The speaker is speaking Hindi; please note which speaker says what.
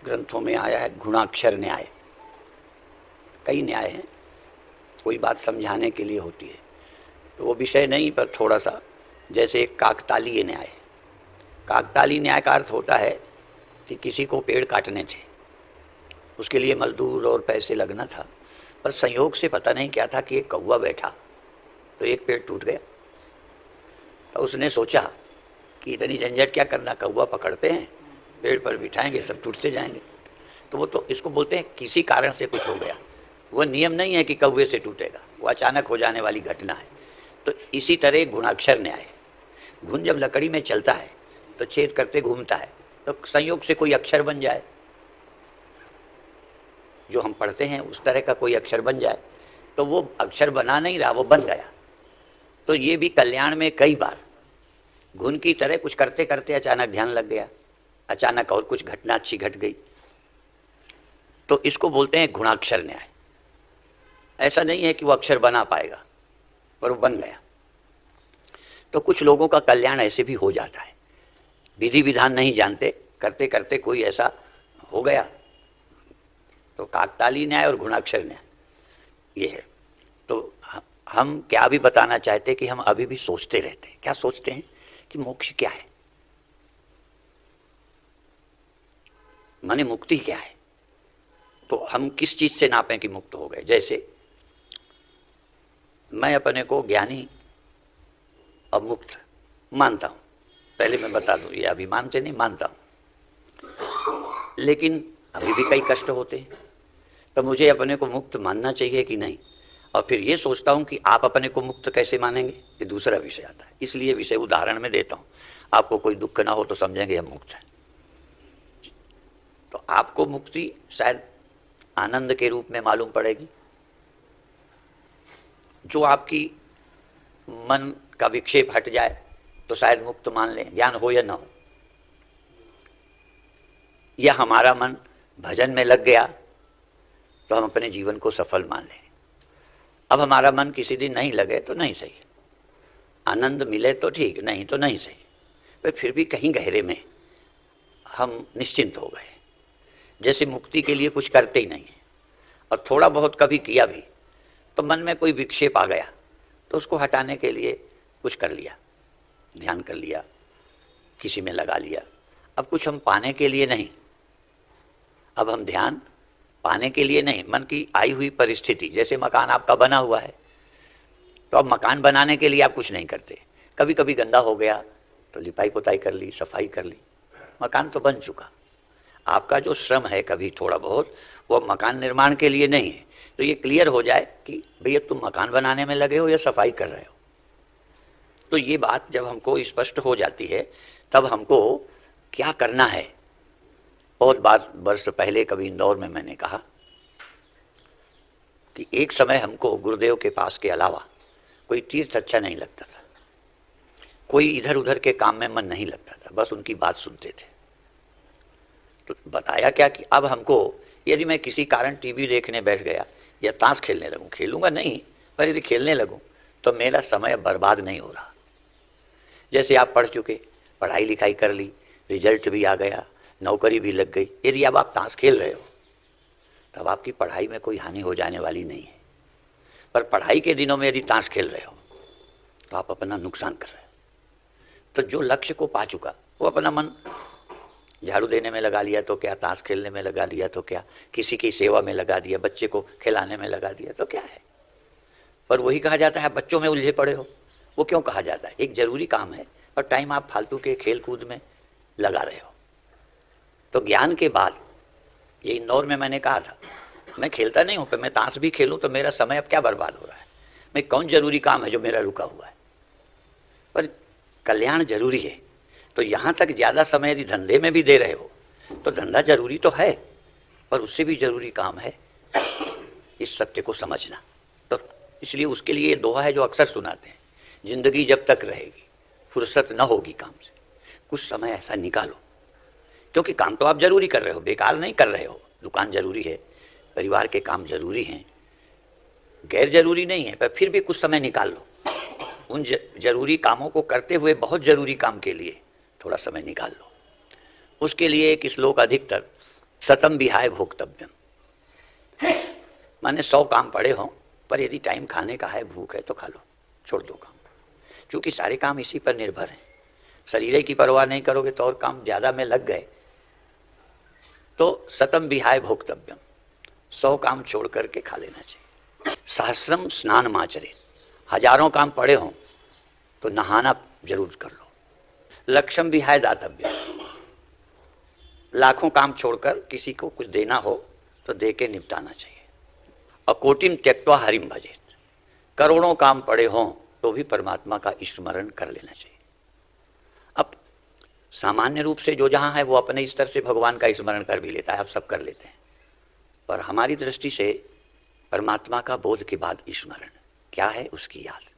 Speaker 1: ग्रंथों में आया है गुणाक्षर न्याय। कई न्याय हैं, कोई बात समझाने के लिए होती है, तो वो विषय नहीं, पर थोड़ा सा, जैसे एक काकतालीय न्याय है। काकतालीय न्याय का अर्थ होता है कि किसी को पेड़ काटने थे, उसके लिए मजदूर और पैसे लगना था, पर संयोग से पता नहीं क्या था कि एक कौवा बैठा तो एक पेड़ टूट गया। तो उसने सोचा कि इतनी झंझट क्या करना, कौवा पकड़ते हैं, पेड़ पर बिठाएंगे, सब टूटते जाएंगे। तो वो तो इसको बोलते हैं किसी कारण से कुछ हो गया। वो नियम नहीं है कि कौवे से टूटेगा, वो अचानक हो जाने वाली घटना है। तो इसी तरह गुणाक्षर न्याय है। घुन जब लकड़ी में चलता है तो छेद करते घूमता है, तो संयोग से कोई अक्षर बन जाए, जो हम पढ़ते हैं उस तरह का कोई अक्षर बन जाए, तो वो अक्षर बना नहीं रहा, वो बन गया। तो ये भी कल्याण में कई बार घुन की तरह कुछ करते करते अचानक ध्यान लग गया, अचानक और कुछ घटना अच्छी घट गई, तो इसको बोलते हैं गुणाक्षर न्याय। ऐसा नहीं है कि वो अक्षर बना पाएगा, पर वो बन गया। तो कुछ लोगों का कल्याण ऐसे भी हो जाता है, विधि विधान नहीं जानते, करते करते कोई ऐसा हो गया। तो काकतालीय न्याय और गुणाक्षर न्याय ये है। तो हम क्या भी बताना चाहते कि हम अभी भी सोचते रहते हैं। क्या सोचते हैं कि मोक्ष क्या है, माने मुक्ति क्या है। तो हम किस चीज से नापें कि मुक्त हो गए। जैसे मैं अपने को ज्ञानी और मुक्त मानता हूं, पहले मैं बता दूं, ये अभिमान से नहीं मानता हूं, लेकिन अभी भी कई कष्ट होते हैं, तो मुझे अपने को मुक्त मानना चाहिए कि नहीं। और फिर ये सोचता हूं कि आप अपने को मुक्त कैसे मानेंगे, ये दूसरा विषय आता है। इसलिए विषय उदाहरण में देता हूं, आपको कोई दुख ना हो तो समझेंगे हम मुक्त हैं। तो आपको मुक्ति शायद आनंद के रूप में मालूम पड़ेगी, जो आपकी मन का विक्षेप हट जाए तो शायद मुक्त मान लें, ज्ञान हो या ना हो। या हमारा मन भजन में लग गया तो हम अपने जीवन को सफल मान लें। अब हमारा मन किसी दिन नहीं लगे तो नहीं सही, आनंद मिले तो ठीक, नहीं तो नहीं सही, पर फिर भी कहीं गहरे में हम निश्चिंत हो गए, जैसे मुक्ति के लिए कुछ करते ही नहीं है। और थोड़ा बहुत कभी किया भी तो मन में कोई विक्षेप आ गया तो उसको हटाने के लिए कुछ कर लिया, ध्यान कर लिया, किसी में लगा लिया। अब कुछ हम पाने के लिए नहीं, अब हम ध्यान पाने के लिए नहीं, मन की आई हुई परिस्थिति, जैसे मकान आपका बना हुआ है, तो अब मकान बनाने के लिए आप कुछ नहीं करते। कभी कभी गंदा हो गया तो लिपाई पुताई कर ली, सफाई कर ली, मकान तो बन चुका। आपका जो श्रम है कभी थोड़ा बहुत, वो मकान निर्माण के लिए नहीं है। तो ये क्लियर हो जाए कि भैया तुम मकान बनाने में लगे हो या सफाई कर रहे हो। तो ये बात जब हमको स्पष्ट हो जाती है तब हमको क्या करना है। बहुत बार वर्ष पहले कभी इंदौर में मैंने कहा कि एक समय हमको गुरुदेव के पास के अलावा कोई तीर्थ अच्छा नहीं लगता था, कोई इधर उधर के काम में मन नहीं लगता था, बस उनकी बात सुनते थे। तो बताया क्या कि अब हमको, यदि मैं किसी कारण टीवी देखने बैठ गया या ताश खेलने लगूं, खेलूंगा नहीं, पर यदि खेलने लगूं तो मेरा समय बर्बाद नहीं हो रहा। जैसे आप पढ़ चुके, पढ़ाई लिखाई कर ली, रिजल्ट भी आ गया, नौकरी भी लग गई, यदि अब आप ताश खेल रहे हो तब आपकी पढ़ाई में कोई हानि हो जाने वाली नहीं है। पर पढ़ाई के दिनों में यदि ताश खेल रहे हो तो आप अपना नुकसान कर रहे हो। तो जो लक्ष्य को पा चुका वो अपना मन झाड़ू देने में लगा लिया तो क्या, ताश खेलने में लगा लिया तो क्या, किसी की सेवा में लगा दिया, बच्चे को खिलाने में लगा दिया तो क्या है। पर वही कहा जाता है बच्चों में उलझे पड़े हो। वो क्यों कहा जाता है, एक जरूरी काम है और टाइम आप फालतू के खेल कूद में लगा रहे हो। तो ज्ञान के बाद, ये इंदौर में मैंने कहा था, मैं खेलता नहीं हूँ, पर मैं ताश भी खेलूँ तो मेरा समय अब क्या बर्बाद हो रहा है। मैं कौन जरूरी काम है जो मेरा रुका हुआ है, पर कल्याण जरूरी है। तो यहाँ तक ज़्यादा समय यदि धंधे में भी दे रहे हो तो धंधा जरूरी तो है, पर उससे भी जरूरी काम है इस सत्य को समझना। तो इसलिए उसके लिए ये दोहा है जो अक्सर सुनाते हैं, जिंदगी जब तक रहेगी फुर्सत न होगी काम से, कुछ समय ऐसा निकालो। क्योंकि काम तो आप जरूरी कर रहे हो, बेकार नहीं कर रहे हो। दुकान जरूरी है, परिवार के काम जरूरी हैं, गैर जरूरी नहीं है, पर फिर भी कुछ समय निकाल लो। उन जरूरी कामों को करते हुए बहुत जरूरी काम के लिए थोड़ा समय निकाल लो। उसके लिए एक श्लोक अधिकतर शतम विहाय भोक्तव्यम, माने 100 काम पड़े हों, पर यदि टाइम खाने का है, भूख है तो खा लो, छोड़ दो काम। क्योंकि सारे काम इसी पर निर्भर हैं। शरीर की परवाह नहीं करोगे तो और काम ज्यादा में लग गए तो शतम विहाय भोक्तव्यम, 100 काम छोड़ करके खा लेना चाहिए। सहस्रम स्नान माचरे, हजारों काम पड़े हों तो नहाना जरूर कर लो। लक्षम विहाय दातव्य, लाखों काम छोड़कर किसी को कुछ देना हो तो दे के निपटाना चाहिए। अकोटिम त्यक्त्वा हरिम भजेत, करोड़ों काम पड़े हों तो भी परमात्मा का स्मरण कर लेना चाहिए। अब सामान्य रूप से जो जहाँ है वो अपने स्तर से भगवान का स्मरण कर भी लेता है, आप सब कर लेते हैं, पर हमारी दृष्टि से परमात्मा का बोध के बाद स्मरण क्या है, उसकी याद।